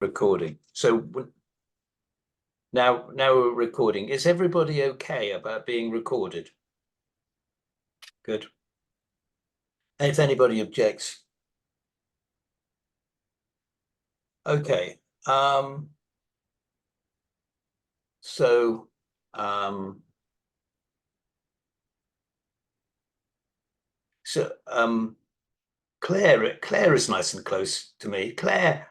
Recording. So now we're recording. Is everybody okay about being recorded? Good. If anybody objects. Okay. So Claire is nice and close to me. Claire,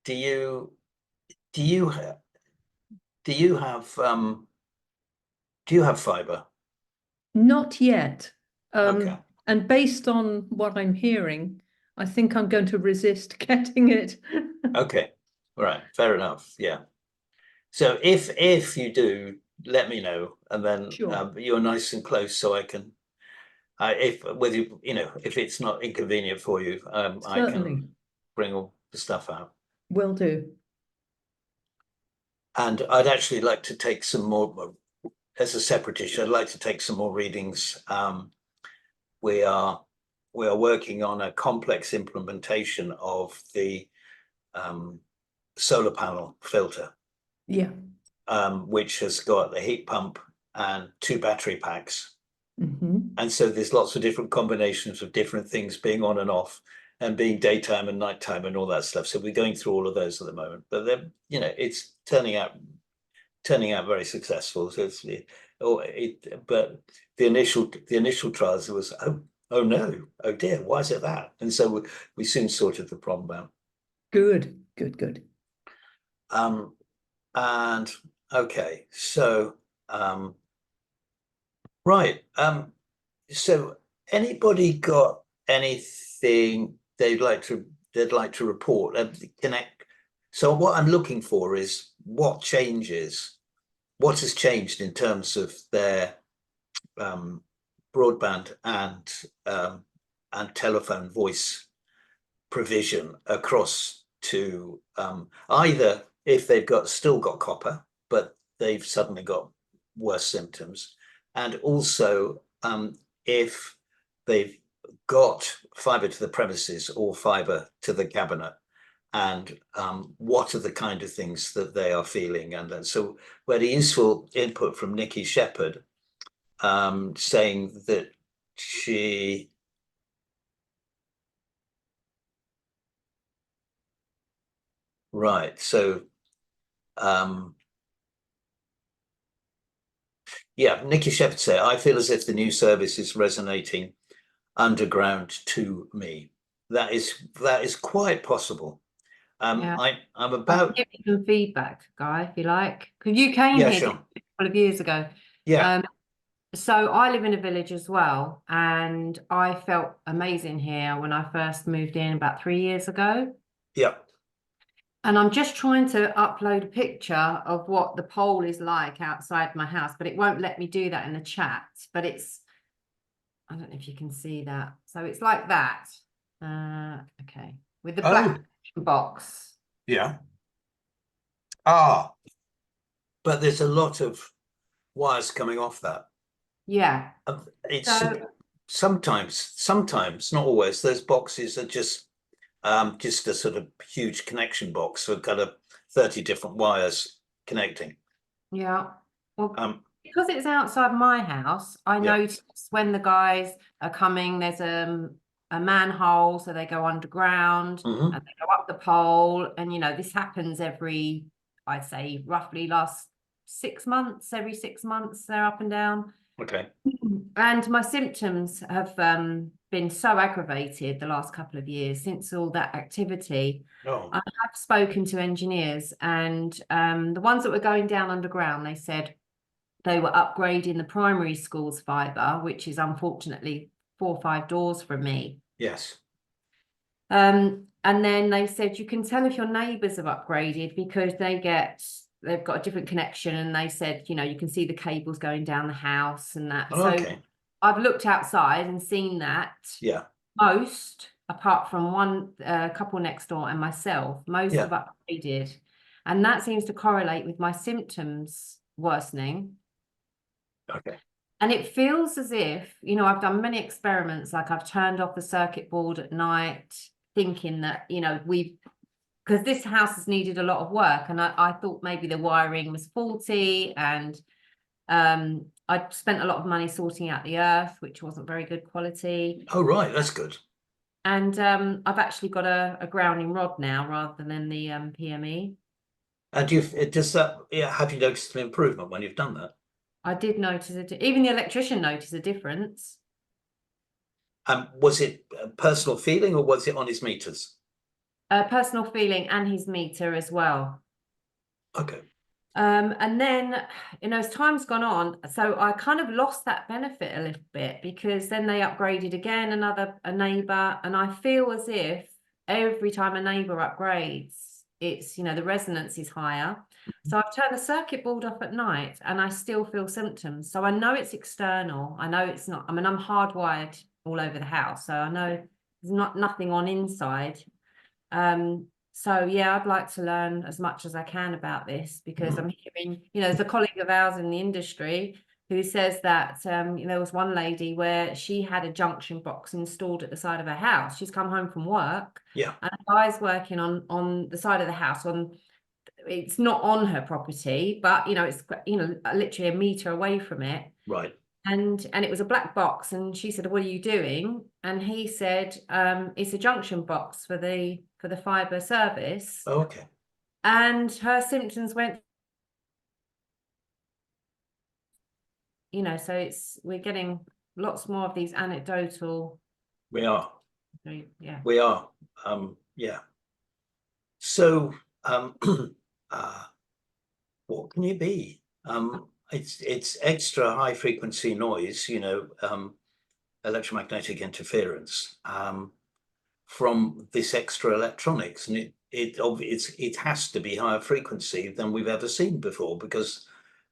do you have fibre? Not yet. Okay. And based on what I'm hearing, I think I'm going to resist getting it. Okay. All right. Fair enough. Yeah. So if you do, let me know, and then Sure. you're nice and close, so I can. If whether if it's not inconvenient for you, I Certainly. can bring all the stuff out. Will do. And I'd actually like to take some more, as a separate issue, I'd like to take some more readings. We are working on a complex implementation of the solar panel filter. Yeah. Which has got a heat pump and 2 battery packs. Mm-hmm. And so there's lots of different combinations of different things being on and off, and being daytime and nighttime and all that stuff. So we're going through all of those at the moment, but then it's turning out very successful. So but the initial trials, it was oh no, oh dear, why is it that? And so we soon sorted the problem out. Good. And okay, so right. So anybody got anything they'd like to report and connect? So what I'm looking for is what has changed in terms of their broadband and telephone voice provision across to either if they've still got copper, but they've suddenly got worse symptoms, and also if they've got fibre to the premises or fibre to the cabinet, and what are the kind of things that they are feeling. And then so we had a useful input from Nikki Shepherd saying that she right, so yeah, Nikki Shepherd said, I feel as if the new service is resonating underground to me. That is quite possible. Yeah. I'm about give you some feedback, Guy, if you like, because you came yeah, here sure. a couple of years ago. Yeah. So I live in a village as well, and I felt amazing here when I first moved in about 3 years ago. Yeah. And I'm just trying to upload a picture of what the pole is like outside my house, but it won't let me do that in the chat. But I don't know if you can see that. So it's like that. Okay. With the black box. Yeah. But there's a lot of wires coming off that. Yeah. It's sometimes, not always, those boxes are just a sort of huge connection box with kind of 30 different wires connecting. Yeah. Well, because it's outside my house, I notice when the guys are coming, there's a manhole, so they go underground and they go up the pole. And, this happens I'd say roughly last 6 months, every 6 months, they're up and down. Okay. And my symptoms have been so aggravated the last couple of years since all that activity. I have spoken to engineers, and the ones that were going down underground, they said they were upgrading the primary school's fibre, which is unfortunately 4 or 5 doors from me. Yes. And then they said you can tell if your neighbours have upgraded because they've got a different connection, and they said, you can see the cables going down the house and that. So I've looked outside and seen that. Yeah. Most, apart from one couple next door and myself, most have upgraded. And that seems to correlate with my symptoms worsening. Okay. And it feels as if, I've done many experiments, like I've turned off the circuit board at night, thinking that, because because this house has needed a lot of work, and I thought maybe the wiring was faulty, and I'd spent a lot of money sorting out the earth, which wasn't very good quality. Oh, right, that's good. And I've actually got a grounding rod now rather than the PME. And does that, yeah, have you noticed an improvement when you've done that? I did notice it. Even the electrician noticed a difference. Was it a personal feeling or was it on his meters? Personal feeling and his meter as well. Okay. And then, as time's gone on, so I kind of lost that benefit a little bit, because then they upgraded again, a neighbour, and I feel as if every time a neighbour upgrades, it's, the resonance is higher. So I've turned the circuit board off at night and I still feel symptoms. So I know it's external. I know it's not, I mean, I'm hardwired all over the house, so I know there's nothing on inside. So yeah, I'd like to learn as much as I can about this, because I'm hearing, there's a colleague of ours in the industry who says that there was one lady where she had a junction box installed at the side of her house. She's come home from work, Yeah. and a guy's working on the side of the house. It's not on her property, but it's literally a meter away from it. Right. And it was a black box, and she said, "What are you doing?" And he said, "It's a junction box for the Fibre service." Oh, okay. And her symptoms went, so we're getting lots more of these anecdotal. We are. Yeah. We are. Yeah. So, what can you be? It's extra high frequency noise, electromagnetic interference from this extra electronics, and it has to be higher frequency than we've ever seen before, because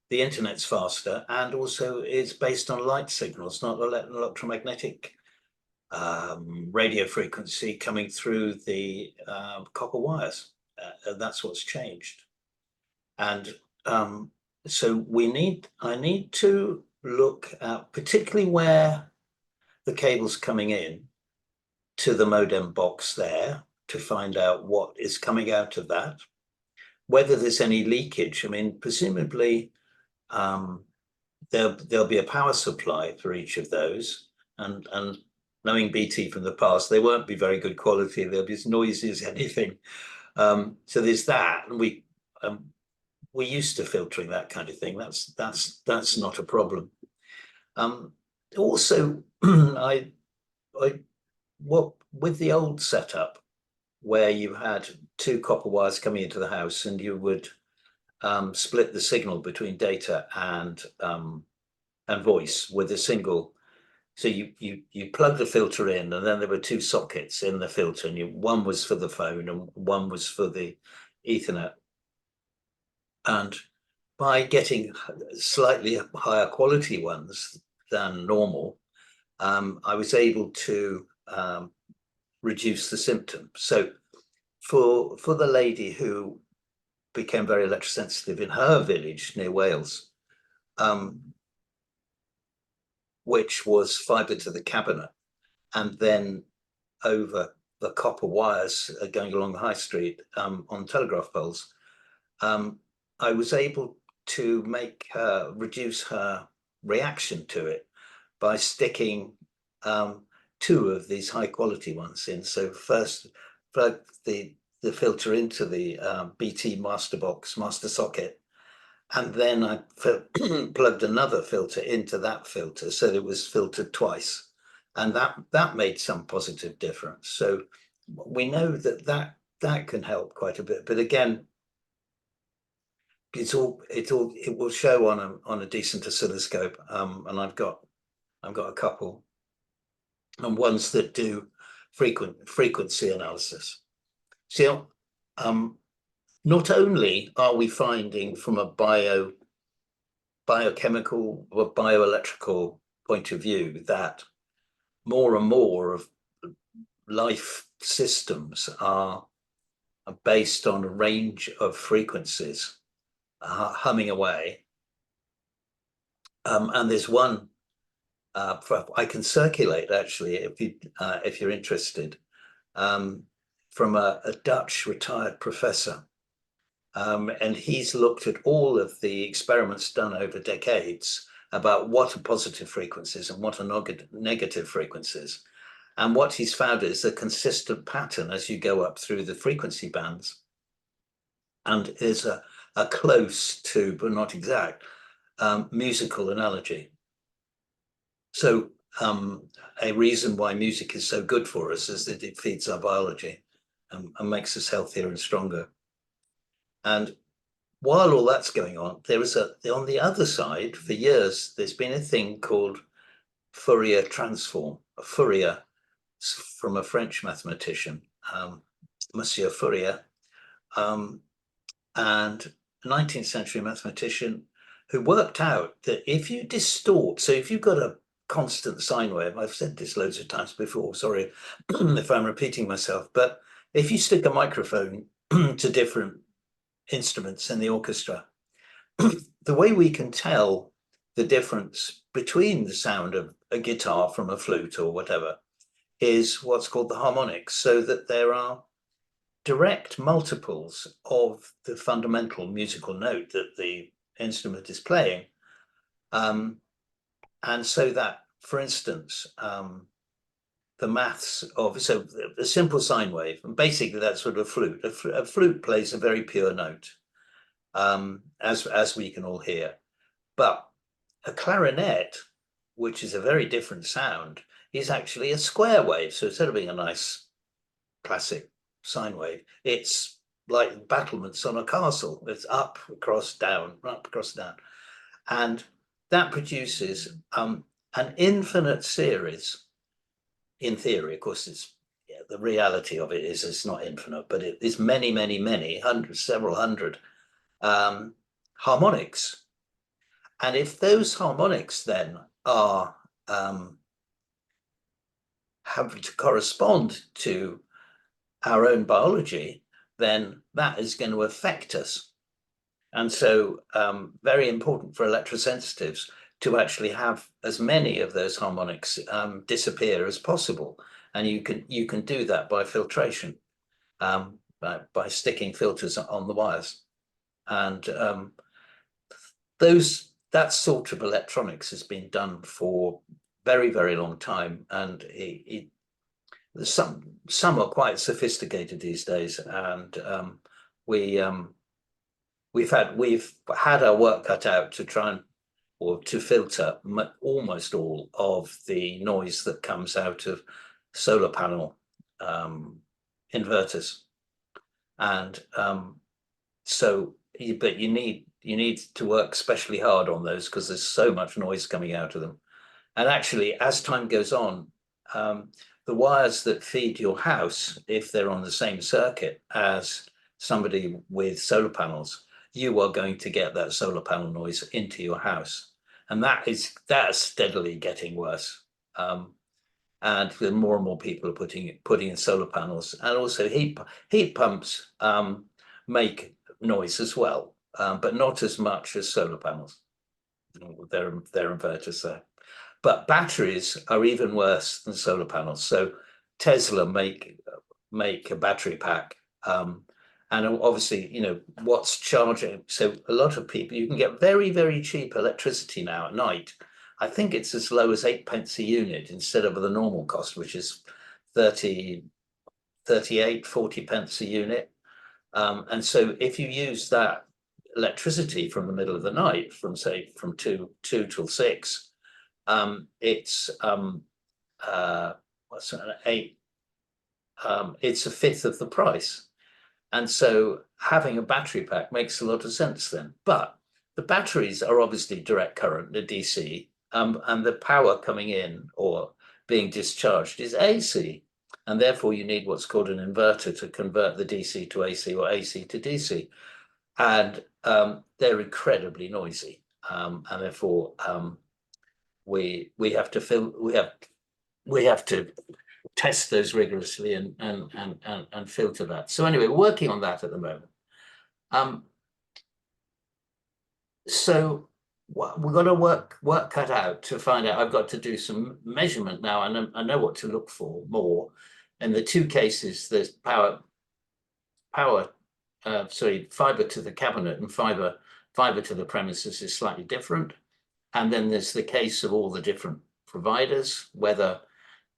the internet's faster, and also it's based on light signals, not electromagnetic radio frequency coming through the copper wires. That's what's changed. And so I need to look at particularly where the cable's coming in to the modem box there, to find out what is coming out of that, whether there's any leakage. I mean, presumably there'll be a power supply for each of those, and knowing BT from the past, they won't be very good quality. They'll be as noisy as anything. So there's that, and we're used to filtering that kind of thing. That's not a problem. Also, what with the old setup, where you had two copper wires coming into the house, and you would split the signal between data and voice with a single. So you plug the filter in, and then there were two sockets in the filter, and one was for the phone and one was for the Ethernet. And by getting slightly higher quality ones than normal, I was able to reduce the symptoms. So for the lady who became very electrosensitive in her village near Wales, which was fibre to the cabinet, and then over the copper wires going along the high street on telegraph poles, I was able to make her reduce her reaction to it by sticking two of these high quality ones in. So first plug the filter into the BT master socket, and then I plugged another filter into that filter, so it was filtered twice, and that made some positive difference. So we know that can help quite a bit, but again, it will show on a decent oscilloscope, and I've got a couple, and ones that do frequency analysis. So not only are we finding from a biochemical or bioelectrical point of view that more and more of life systems are based on a range of frequencies humming away, and there's one I can circulate, actually, if you're interested, for from a Dutch retired professor. And he's looked at all of the experiments done over decades about what are positive frequencies and what are negative frequencies. And what he's found is a consistent pattern as you go up through the frequency bands. And is a close to, but not exact, musical analogy. So a reason why music is so good for us is that it feeds our biology and makes us healthier and stronger. And while all that's going on, there is on the other side, for years, there's been a thing called Fourier transform. Fourier, from a French mathematician, Monsieur Fourier, and a 19th century mathematician who worked out that if you distort, so if you've got a constant sine wave, I've said this loads of times before, sorry if I'm repeating myself, but if you stick a microphone to different instruments in the orchestra, the way we can tell the difference between the sound of a guitar from a flute or whatever is what's called the harmonics, so that there are direct multiples of the fundamental musical note that the instrument is playing. And so that, for instance, the maths of, so a simple sine wave, and basically that's sort of a flute. A flute plays a very pure note, as we can all hear. But a clarinet, which is a very different sound, is actually a square wave. So instead of being a nice classic sine wave, it's like battlements on a castle. It's up, across, down, up, across, down. And that produces an infinite series. In theory, of course, it's the reality of it is it's not infinite, but it is many, many, many hundreds, several hundred harmonics. And if those harmonics then are having to correspond to our own biology, then that is going to affect us. And so very important for electrosensitives to actually have as many of those harmonics disappear as possible. And you can do that by filtration, by sticking filters on the wires. And that sort of electronics has been done for very, very long time. And some are quite sophisticated these days. And we've had our work cut out to try and to filter almost all of the noise that comes out of solar panel inverters. And but you need to work especially hard on those because there's so much noise coming out of them. And actually, as time goes on, the wires that feed your house, if they're on the same circuit as somebody with solar panels, you are going to get that solar panel noise into your house. And that's steadily getting worse. And more and more people are putting in solar panels, and also heat pumps make noise as well, but not as much as solar panels. They're inverters there. But batteries are even worse than solar panels. So Tesla make a battery pack. And obviously, what's charging. So a lot of people, you can get very, very cheap electricity now at night. I think it's as low as 8p a unit instead of the normal cost, which is 30, 38, 40p a unit. And so if you use that electricity from the middle of the night, from 2 till 6, it's what's that, 8? It's a fifth of the price. And so having a battery pack makes a lot of sense then. But the batteries are obviously direct current, the DC, and the power coming in or being discharged is AC. And therefore you need what's called an inverter to convert the DC to AC or AC to DC. And they're incredibly noisy. And therefore we have to test those rigorously and filter that. So anyway, working on that at the moment. So we've got to work cut out to find out. I've got to do some measurement now, and I know what to look for more. In the two cases, there's power fibre to the cabinet and fibre to the premises is slightly different. And then there's the case of all the different providers, whether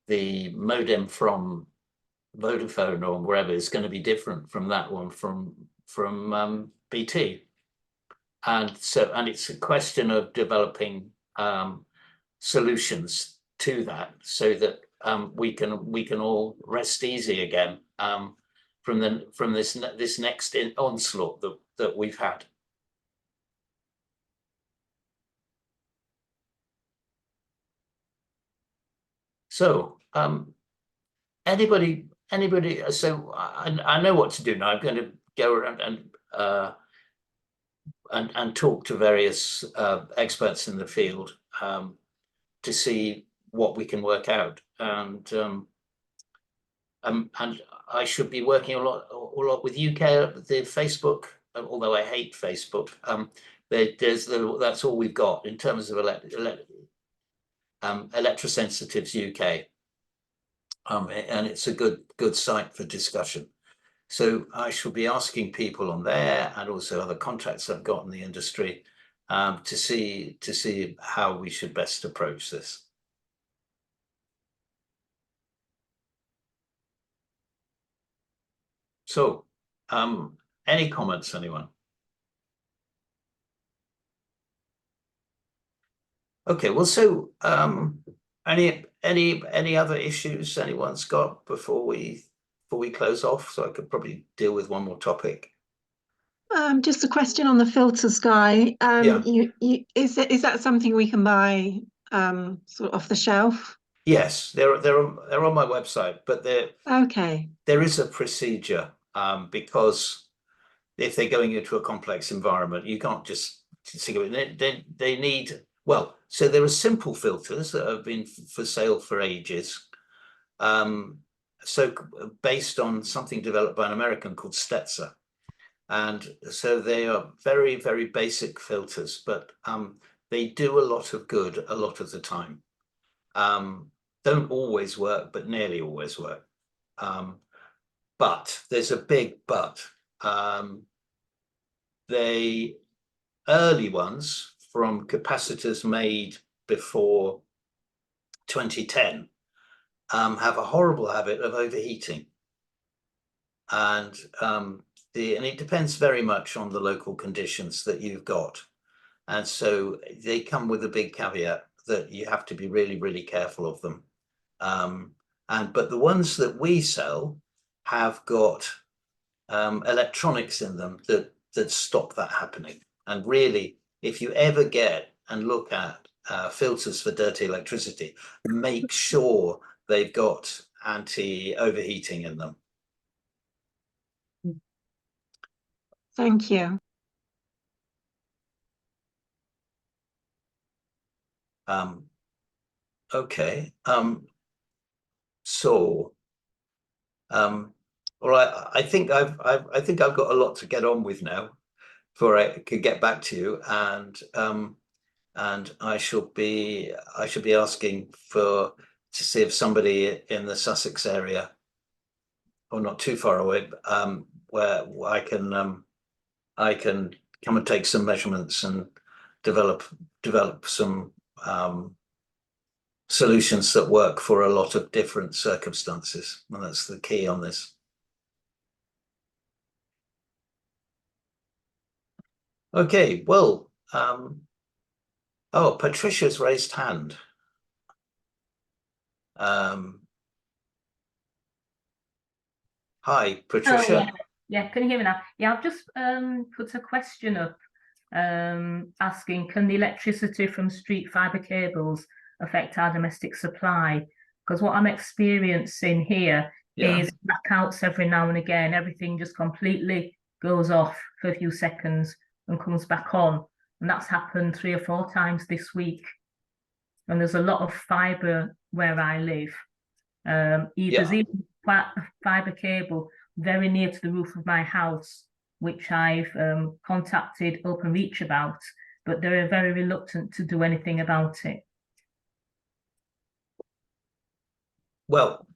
the modem from Vodafone or wherever is going to be different from that one from BT. And it's a question of developing solutions to that, so that we can all rest easy again from this next onslaught that we've had. So anybody, so I know what to do now. I'm going to go around and talk to various experts in the field to see what we can work out, and I should be working a lot with UK, the Facebook, although I hate Facebook. That's all we've got in terms of Electrosensitives UK, and it's a good site for discussion. So I shall be asking people on there, and also other contacts I've got in the industry, to see how we should best approach this. So, any comments, anyone? Okay, well, so any other issues anyone's got before we close off? So I could probably deal with one more topic. Just a question on the filters, Guy. Yeah. Is that something we can buy sort of off the shelf? Yes, they're on my website, but there is a procedure, because if they're going into a complex environment, you can't just they need, well, so there are simple filters that have been for sale for ages, so based on something developed by an American called Stetzer. And so they are very, very basic filters, but they do a lot of good a lot of the time. Don't always work, but nearly always work. But there's a big but. The early ones from capacitors made before 2010 have a horrible habit of overheating. And it depends very much on the local conditions that you've got. And so they come with a big caveat that you have to be really, really careful of them. But the ones that we sell have got electronics in them that stop that happening. And really, if you ever get and look at filters for dirty electricity, make sure they've got anti-overheating in them. Thank you. Okay. So, all right. I think I've got a lot to get on with now, before I could get back to you, and I should be asking to see if somebody in the Sussex area, or not too far away, where I can come and take some measurements and develop some solutions that work for a lot of different circumstances. And that's the key on this. Okay, well, oh, Patricia's raised hand. Hi, Patricia. Oh, yeah. Yeah, can you hear me now? Yeah, I've just put a question up asking, can the electricity from street fibre cables affect our domestic supply? Because what I'm experiencing here is blackouts every now and again. Everything just completely goes off for a few seconds and comes back on. And that's happened 3 or 4 times this week. And there's a lot of fibre where I live. There's even a fibre cable very near to the roof of my house, which I've contacted Openreach about, but they're very reluctant to do anything about it. Well,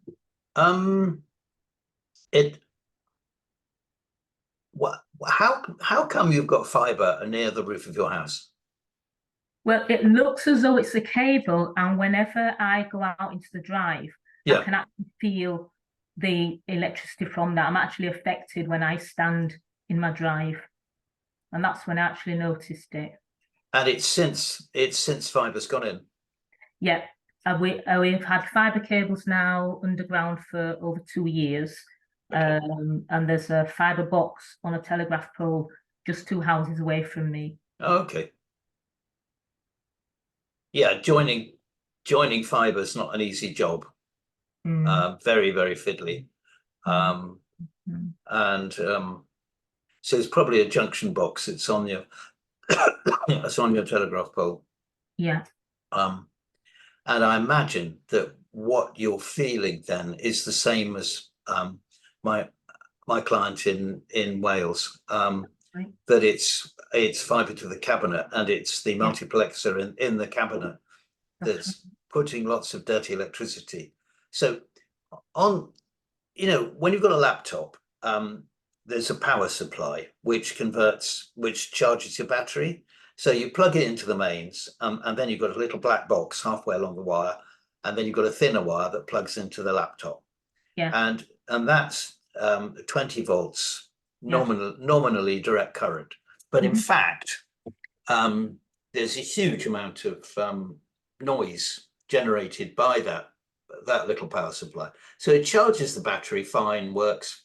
How come you've got fibre near the roof of your house? Well, it looks as though it's a cable, and whenever I go out into the drive, Yeah. I can actually feel the electricity from that. I'm actually affected when I stand in my drive, and that's when I actually noticed it. And it's since fibre's gone in. Yeah, we've had fibre cables now underground for over 2 years. Okay. And there's a fibre box on a telegraph pole just 2 houses away from me. Oh, okay. Yeah, joining fibre is not an easy job. Very, very fiddly. And so it's probably a junction box. It's on your it's on your telegraph pole. Yeah. And I imagine that what you're feeling then is the same as my client in Wales. Right. That it's fibre to the cabinet, and it's the multiplexer in the cabinet that's putting lots of dirty electricity. So when you've got a laptop, there's a power supply which charges your battery. So you plug it into the mains, and then you've got a little black box halfway along the wire, and then you've got a thinner wire that plugs into the laptop. Yeah. And that's 20 volts nominally direct current. But in fact, there's a huge amount of noise generated by that little power supply. So it charges the battery fine, works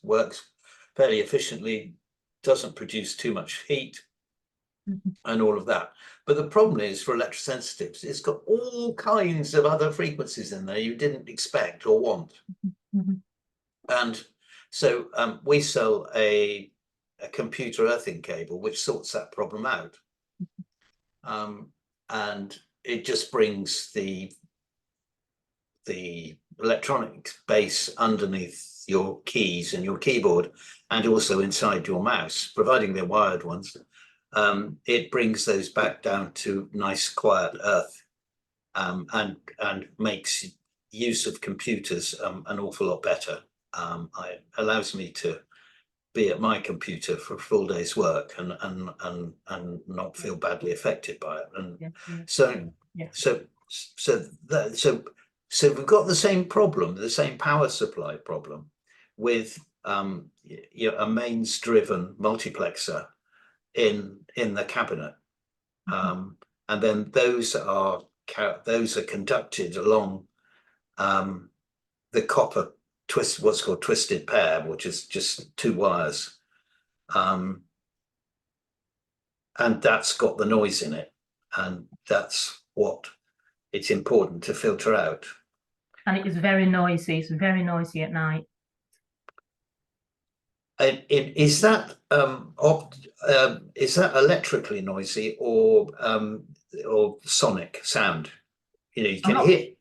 fairly efficiently, doesn't produce too much heat, and all of that. But the problem is, for electrosensitives, it's got all kinds of other frequencies in there you didn't expect or want. And so we sell a computer earthing cable which sorts that problem out. And it just brings the electronic base underneath your keys and your keyboard, and also inside your mouse, providing they're wired ones. It brings those back down to nice quiet earth, and makes use of computers an awful lot better. It allows me to be at my computer for a full day's work and not feel badly affected by it. And so we've got the same problem, the same power supply problem, with a mains driven multiplexer in the cabinet, and then those are conducted along the copper what's called twisted pair, which is just 2 wires, and that's got the noise in it, and that's what it's important to filter out. And it is very noisy. It's very noisy at night. Is that electrically noisy or sonic sound? You can hear.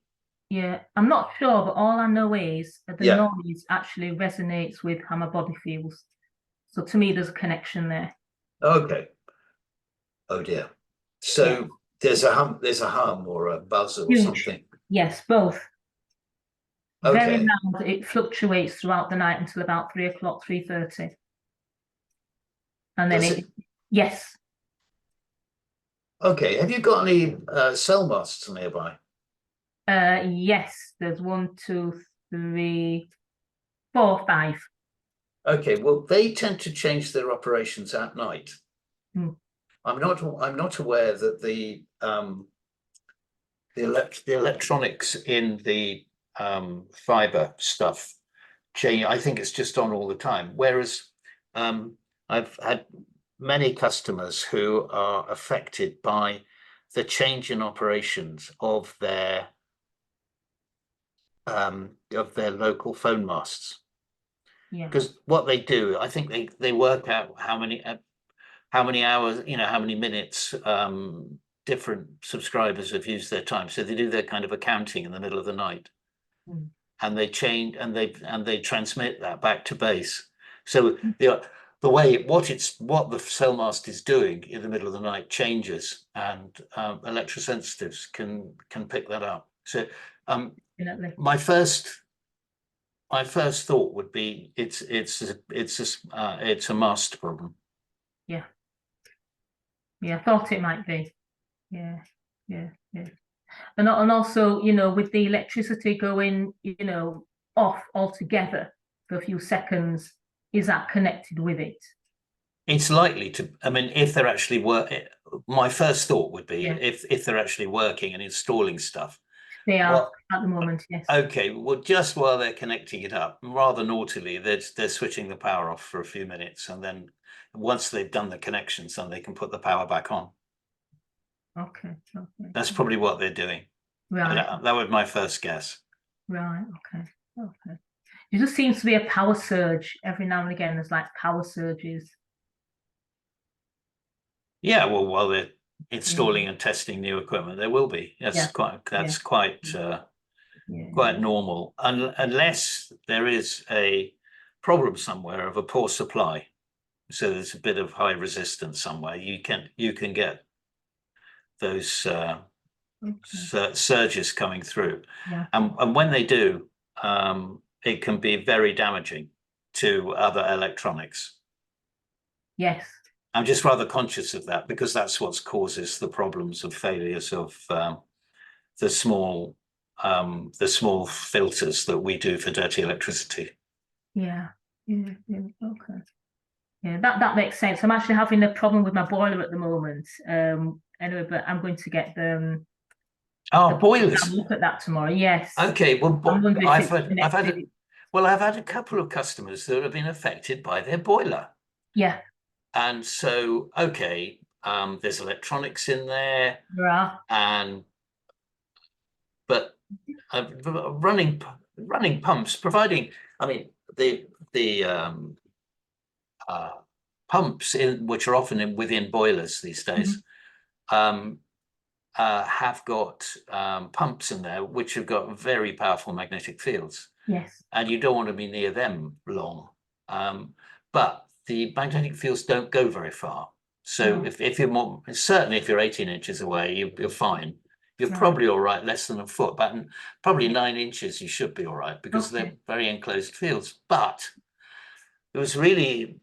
Yeah, I'm not sure, but all I know is that the noise actually resonates with how my body feels. So to me, there's a connection there. Okay. Oh dear. So there's a hum or a buzz or something. Yes, both. Okay. Very loud. It fluctuates throughout the night until about 3 o'clock, 3:30. And then yes. Okay. Have you got any cell masts nearby? Yes, there's 1, 2, 3, 4, 5. Okay, well, they tend to change their operations at night. I'm not aware that the electronics in the fibre stuff change. I think it's just on all the time. Whereas I've had many customers who are affected by the change in operations of their local phone masts. Because what they do, I think they work out how many hours, how many minutes different subscribers have used their time. So they do their kind of accounting in the middle of the night, and they change and they transmit that back to base. So the way what the cell mast is doing in the middle of the night changes, and electrosensitives can pick that up. So my first thought would be it's a mast problem. Yeah. Yeah, I thought it might be. Yeah, yeah, yeah. And also, you know, with the electricity going, you know, off altogether for a few seconds, is that connected with it? It's likely to, I mean, if they're actually my first thought would be Yeah. if they're actually working and installing stuff. They are Well, at the moment, yes. okay, well, just while they're connecting it up, rather naughtily, they're switching the power off for a few minutes, and then once they've done the connections, then they can put the power back on. Okay, okay. That's probably what they're doing. Right, That was my first guess. right, okay, okay. There just seems to be a power surge every now and again. There's like power surges. Yeah, well, while they're installing and testing new equipment, there will be. Yeah. That's quite normal, unless there is a problem somewhere of a poor supply. So there's a bit of high resistance somewhere. You can get those surges coming through, Yeah. and when they do, it can be very damaging to other electronics. Yes. I'm just rather conscious of that because that's what causes the problems of failures of the small filters that we do for dirty electricity. Yeah. Yeah. Yeah. Okay. Yeah, that makes sense. I'm actually having a problem with my boiler at the moment. Anyway, but I'm going to get them. Oh, boilers. I'll look at that tomorrow. Yes. Okay. Well, I'm wondering if I've it's had I've had a couple of customers that have been affected by their boiler. Yeah. And so, okay, there's electronics in there, Yeah. but running pumps, providing, I mean, the pumps which are often within boilers these days, have got pumps in there which have got very powerful magnetic fields. Yes. And you don't want to be near them long. But the magnetic fields don't go very far. So if you're certainly if you're 18 inches away, you're fine. You're probably all right, less than a foot, but probably 9 inches, you should be all right because they're very enclosed fields. But it was really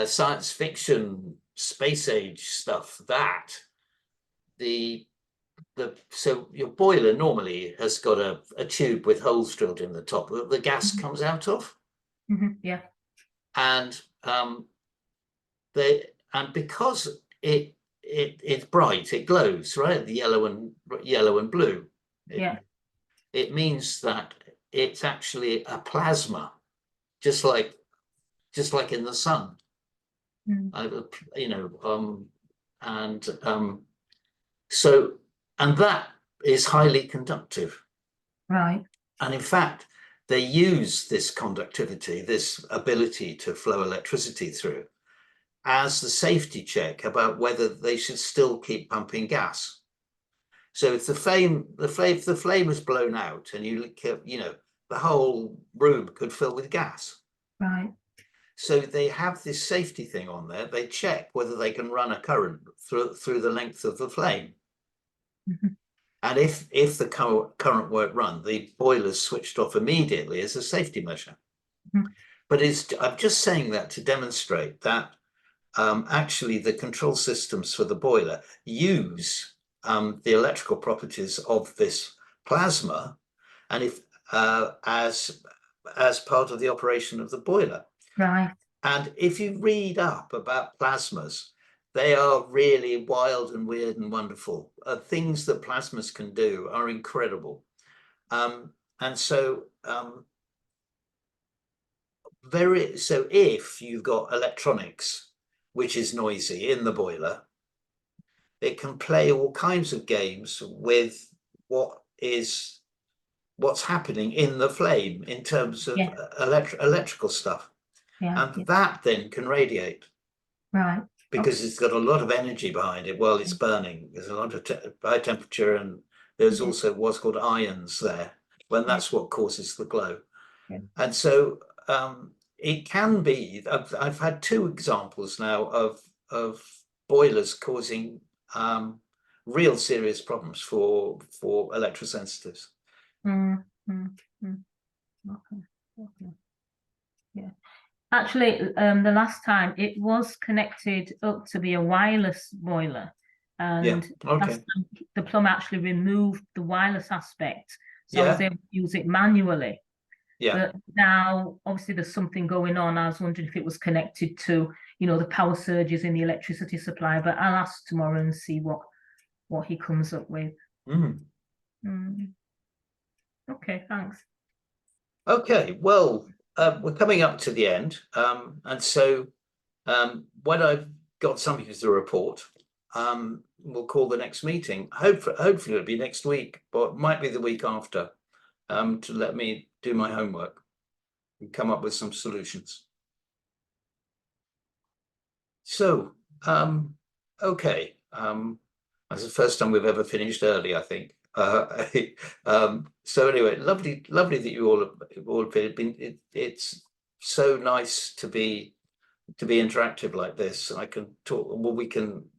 science fiction, space age stuff that so your boiler normally has got a tube with holes drilled in the top that the gas comes out of. Yeah. And because it's bright, it glows, right? The yellow and blue. It means that it's actually a plasma, just like in the sun. And that is highly conductive. Right. And in fact, they use this conductivity, this ability to flow electricity through, as the safety check about whether they should still keep pumping gas. So if the flame is blown out and the whole room could fill with gas. Right. So they have this safety thing on there. They check whether they can run a current through the length of the flame. And if the current won't run, the boiler's switched off immediately as a safety measure. But I'm just saying that to demonstrate that actually the control systems for the boiler use the electrical properties of this plasma, and if as part of the operation of the boiler. Right. And if you read up about plasmas, they are really wild and weird and wonderful. Things that plasmas can do are incredible. And so if you've got electronics, which is noisy in the boiler, it can play all kinds of games with what's happening in the flame in terms of electrical stuff. And that then can radiate. Right. Because it's got a lot of energy behind it while it's burning. There's a lot of high temperature, and there's also what's called ions there, when that's what causes the glow. And so it can be, I've had 2 examples now of boilers causing real serious problems for electrosensitives. Okay. Yeah. Actually, the last time it was connected up to be a wireless boiler, and last Okay. time the plumber actually removed the wireless aspect, so I was Yeah. able to use it manually. Yeah. But now, obviously, there's something going on. I was wondering if it was connected to, you know, the power surges in the electricity supply. But I'll ask tomorrow and see what he comes up with. Mm. Okay, thanks. Okay, well, we're coming up to the end, and so when I've got something to report, we'll call the next meeting. Hopefully it'll be next week, but it might be the week after, to let me do my homework and come up with some solutions. So, okay, that's the first time we've ever finished early, I think. So anyway, lovely that you all have been. It's so nice to be interactive like this. I can talk. Well, we can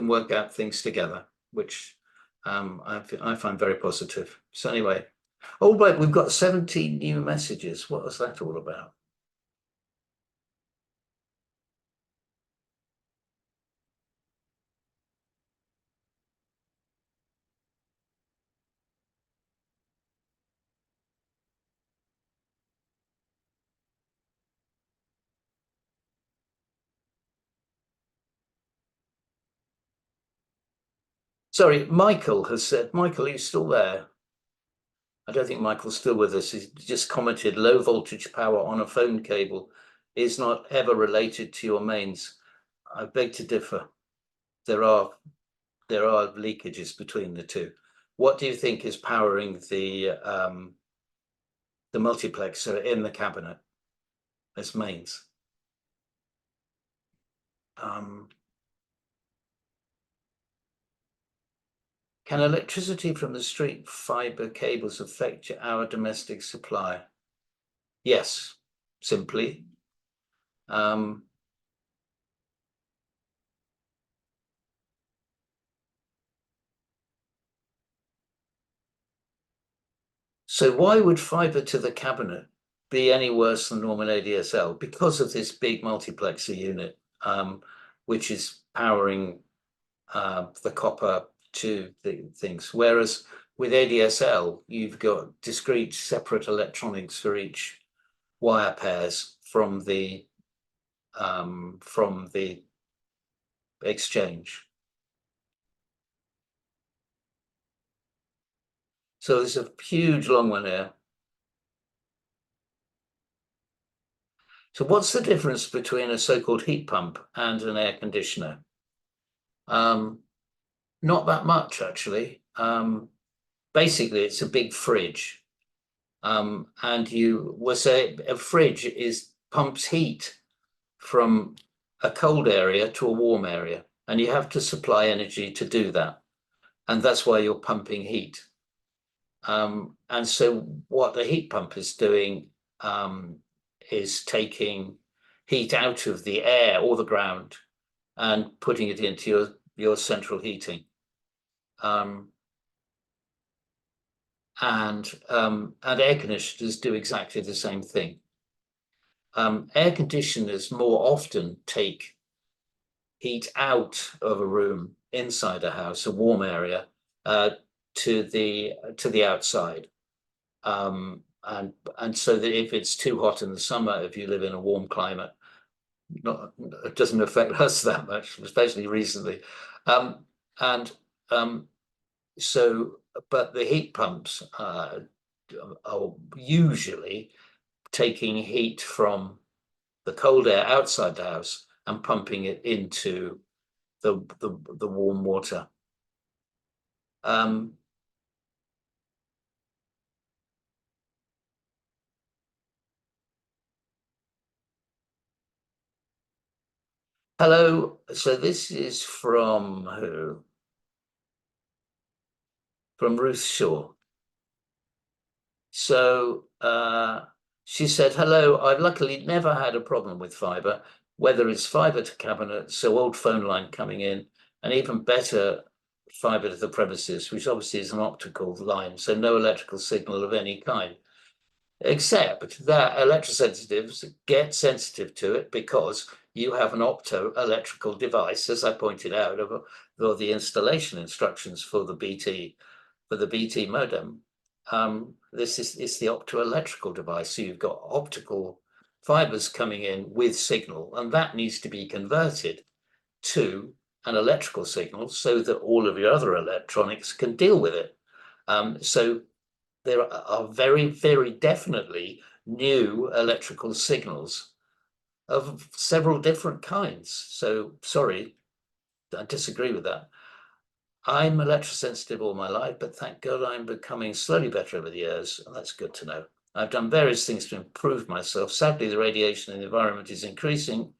work out things together, which I find very positive. So anyway, oh right, we've got 17 new messages. What was that all about? Sorry, Michael has said, Michael, are you still there? I don't think Michael's still with us. He's just commented low voltage power on a phone cable is not ever related to your mains. I beg to differ. There are leakages between the two. What do you think is powering the multiplexer in the cabinet as mains? Can electricity from the street fibre cables affect our domestic supply? Yes, simply. So why would fibre to the cabinet be any worse than normal ADSL? Because of this big multiplexer unit, which is powering the copper to the things. Whereas with ADSL, you've got discrete separate electronics for each wire pairs from the exchange. So there's a huge long one here. So what's the difference between a so-called heat pump and an air conditioner? Not that much, actually. Basically, it's a big fridge. And you will say a fridge pumps heat from a cold area to a warm area, and you have to supply energy to do that. And that's why you're pumping heat. And so what the heat pump is doing is taking heat out of the air or the ground and putting it into your central heating. And air conditioners do exactly the same thing. Air conditioners more often take heat out of a room inside a house, a warm area, to the outside. And so that if it's too hot in the summer, if you live in a warm climate, it doesn't affect us that much, especially recently. So, but the heat pumps are usually taking heat from the cold air outside the house and pumping it into the warm water. Hello, so this is from who? From Ruth Shaw. So she said, hello, I've luckily never had a problem with fibre, whether it's fibre to cabinet, so old phone line coming in, and even better, fibre to the premises, which obviously is an optical line, so no electrical signal of any kind. except that electrosensitives get sensitive to it because you have an optoelectrical device, as I pointed out, of the installation instructions for the BT modem. This is the optoelectrical device. So you've got optical fibers coming in with signal, and that needs to be converted to an electrical signal so that all of your other electronics can deal with it. So there are very, very definitely new electrical signals of several different kinds. So sorry, I disagree with that. I'm electrosensitive all my life, but thank God I'm becoming slowly better over the years, and that's good to know. I've done various things to improve myself. Sadly, the radiation in the environment is increasing,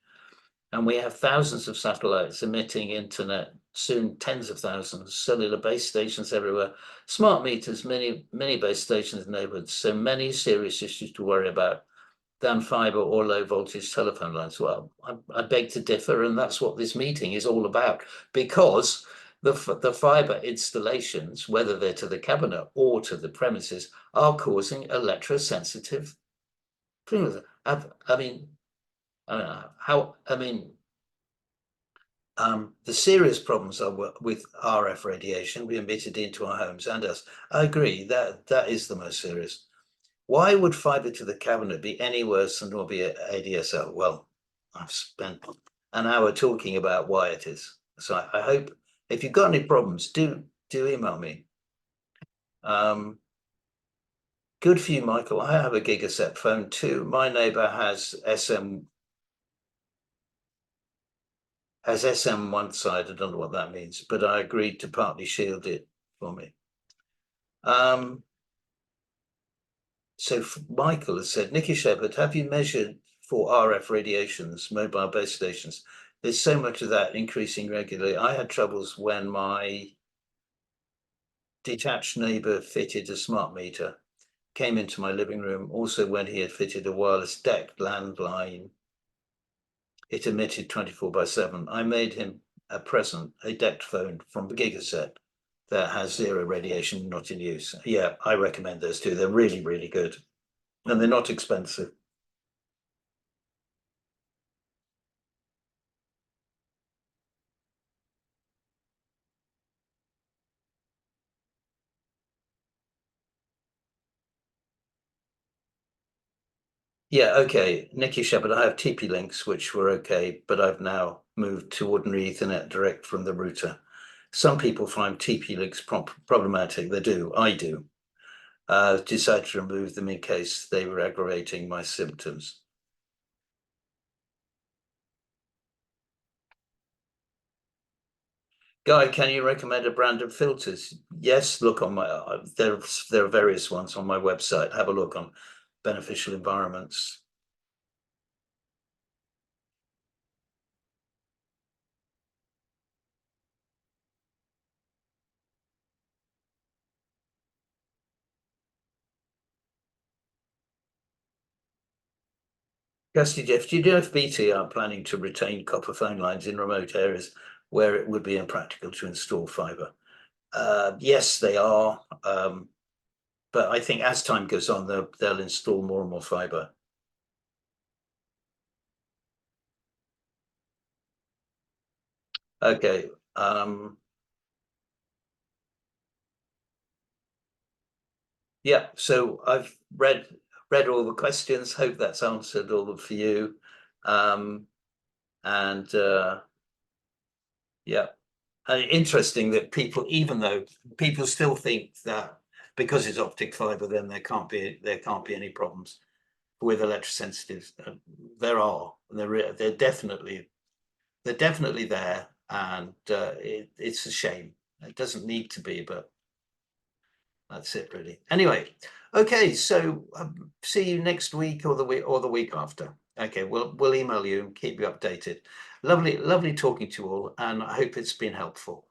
and we have thousands of satellites emitting internet, soon tens of thousands, cellular base stations everywhere, smart meters, many base stations in neighborhoods, so many serious issues to worry about than fibre or low voltage telephone lines. Well, I beg to differ, and that's what this meeting is all about, because the fibre installations, whether they're to the cabinet or to the premises, are causing electrosensitive things. The serious problems are with RF radiation we emitted into our homes and us. I agree that is the most serious. Why would fibre to the cabinet be any worse than will be ADSL? Well, I've spent an hour talking about why it is. So I hope if you've got any problems, do email me. Good for you, Michael. I have a Gigaset phone too. My neighbour has SM one side. I don't know what that means, but I agreed to partly shield it for me. So Michael has said, Nikki Shepherd, have you measured for RF radiations, mobile base stations? There's so much of that increasing regularly. I had troubles when my detached neighbour fitted a smart meter, came into my living room. Also when he had fitted a wireless deck landline, it emitted 24/7. I made him a present, a decked phone from the Gigaset that has zero radiation, not in use. Yeah, I recommend those too. They're really, really good. And they're not expensive. Yeah, okay. Nikki Shepherd, I have TP links, which were okay, but I've now moved to ordinary Ethernet direct from the router. Some people find TP links problematic. They do. I do. Decided to remove them in case they were aggravating my symptoms. Guy, can you recommend a brand of filters? Yes, look on my, there are various ones on my website. Have a look on beneficial environments. Kirsty Jeff, do you know if BT are planning to retain copper phone lines in remote areas where it would be impractical to install fibre? Yes, they are. But I think as time goes on, they'll install more and more fibre. Okay. Yeah, so I've read all the questions. Hope that's answered all of for you. Yeah, interesting that people, even though people still think that because it's optic fibre, then there can't be any problems with electrosensitives. There are. They're definitely there, and it's a shame. It doesn't need to be, but that's it really. Anyway, okay, so see you next week or the week after. Okay, we'll email you and keep you updated. Lovely talking to you all, and I hope it's been helpful.